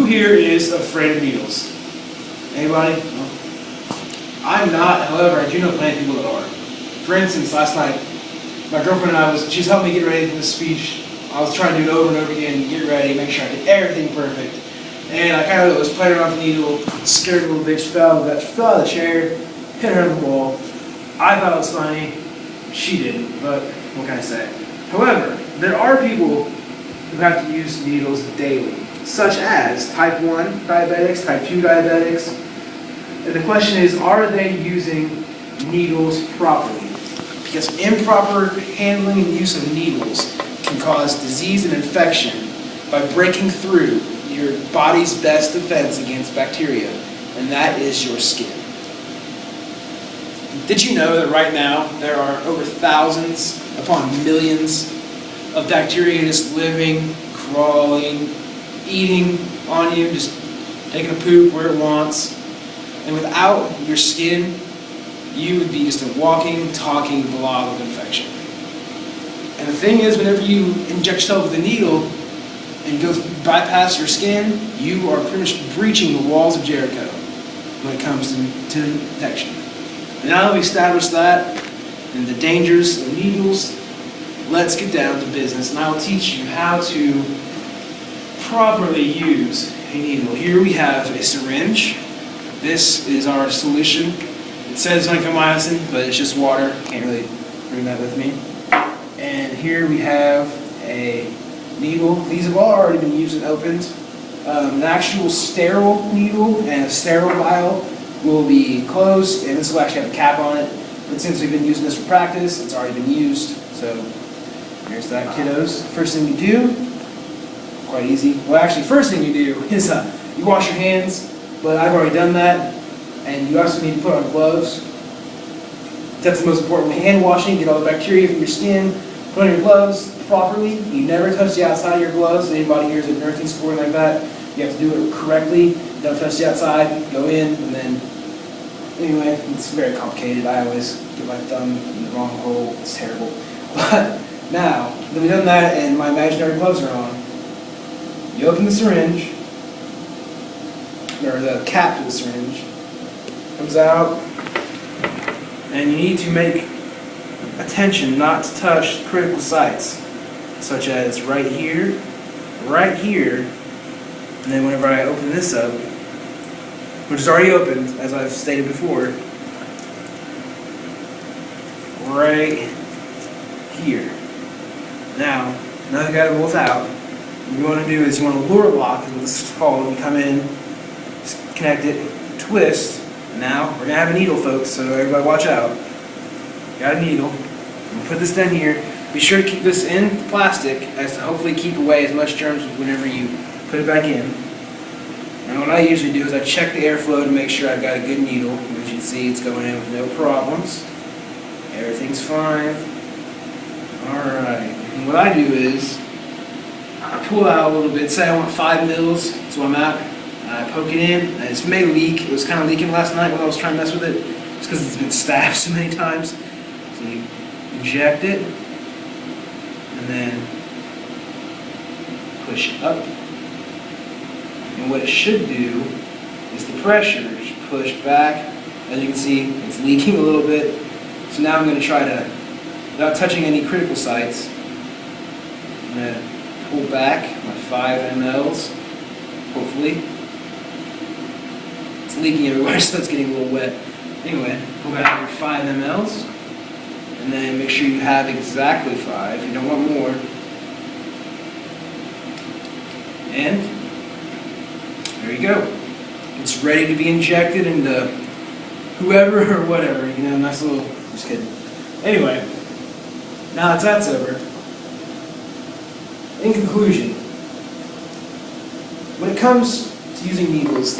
here is afraid of needles? Anybody? No? I'm not, however, I do know plenty of people that are. For instance, last night, my girlfriend and I she's helping me get ready for this speech. I was trying to do it over and over again, get ready, make sure I did everything perfect. And I kind of was playing around with the needle, scared a little bit, she fell out of the chair, hit her on the wall. I thought it was funny, she didn't, but what can I say? However, there are people who have to use needles daily, such as type 1 diabetics, type 2 diabetics. And the question is, are they using needles properly? Because improper handling and use of needles can cause disease and infection by breaking through your body's best defense against bacteria, and that is your skin. Did you know that right now there are over thousands upon millions of bacteria just living, crawling, eating on you, just taking a poop where it wants? And without your skin, you would be just a walking, talking blob of infection. And the thing is, whenever you inject yourself with a needle and go bypass your skin, you are pretty much breaching the walls of Jericho when it comes to infection. And now that we established that and the dangers of needles, let's get down to business, and I will teach you how to properly use a needle. Here we have a syringe. This is our solution. It says vancomycin, but it's just water. Can't really bring that with me. And here we have a needle. These have all already been used and opened. An actual sterile needle and a sterile vial will be closed, and this will actually have a cap on it. But since we've been using this for practice, it's already been used. So here's that, kiddos. First thing you do, quite easy. Well, actually, first thing you do is you wash your hands, but I've already done that. And you also need to put on gloves. That's the most important. Hand washing, get all the bacteria from your skin. Put on your gloves properly. You never touch the outside of your gloves. Anybody here is at nursing school or like that, you have to do it correctly. Don't touch the outside, go in, and then, anyway, it's very complicated. I always get my thumb in the wrong hole. It's terrible. But now that we've done that and my imaginary gloves are on, you open the syringe, or the cap to the syringe, comes out, and you need to make attention not to touch critical sites, such as right here, and then whenever I open this up, which is already opened, as I've stated before, right here. Now that I got them both out, what you want to do is you want to lure lock, is what this is called. You come in, just connect it, twist. Now we're gonna have a needle, folks, so everybody watch out. Got a needle. I'm gonna put this down here. Be sure to keep this in plastic as to hopefully keep away as much germs whenever you put it back in. And what I usually do is I check the airflow to make sure I've got a good needle. As you can see, it's going in with no problems. Everything's fine. Alright. And what I do is I pull out a little bit. Say I want 5 mils. That's what I'm at. I poke it in, and it may leak. It was kind of leaking last night when I was trying to mess with it. It's because it's been stabbed so many times. So you inject it, and then push it up. And what it should do is the pressure should push back. As you can see, it's leaking a little bit. So now I'm going to try to, without touching any critical sites, I'm going to pull back my 5 mLs, hopefully. It's leaking everywhere, so it's getting a little wet. Anyway, pull back your 5 mLs, and then make sure you have exactly 5. You don't want more. And there you go. It's ready to be injected into whoever or whatever. You know, nice little. Just kidding. Anyway, now that that's over. In conclusion, when it comes to using needles,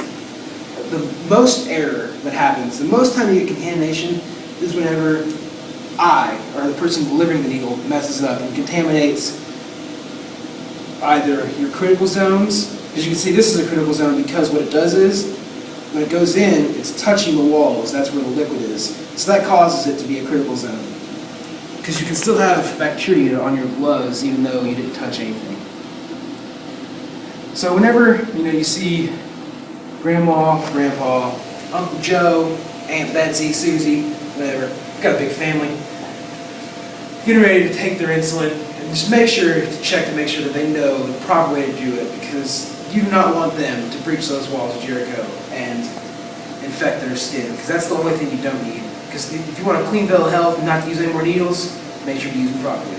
the most error that happens, the most time you get contamination, is whenever I, or the person delivering the needle, messes up and contaminates either your critical zones. As you can see, this is a critical zone because what it does is, when it goes in, it's touching the walls. That's where the liquid is. So that causes it to be a critical zone. Because you can still have bacteria on your gloves even though you didn't touch anything. So whenever you see Grandma, Grandpa, Uncle Joe, Aunt Betsy, Susie, whatever, got a big family, getting ready to take their insulin, and just make sure to check to make sure that they know the proper way to do it, because you do not want them to breach those walls of Jericho and infect their skin, because that's the only thing you don't need. Because if you want a clean bill of health and not to use any more needles, make sure to use them properly.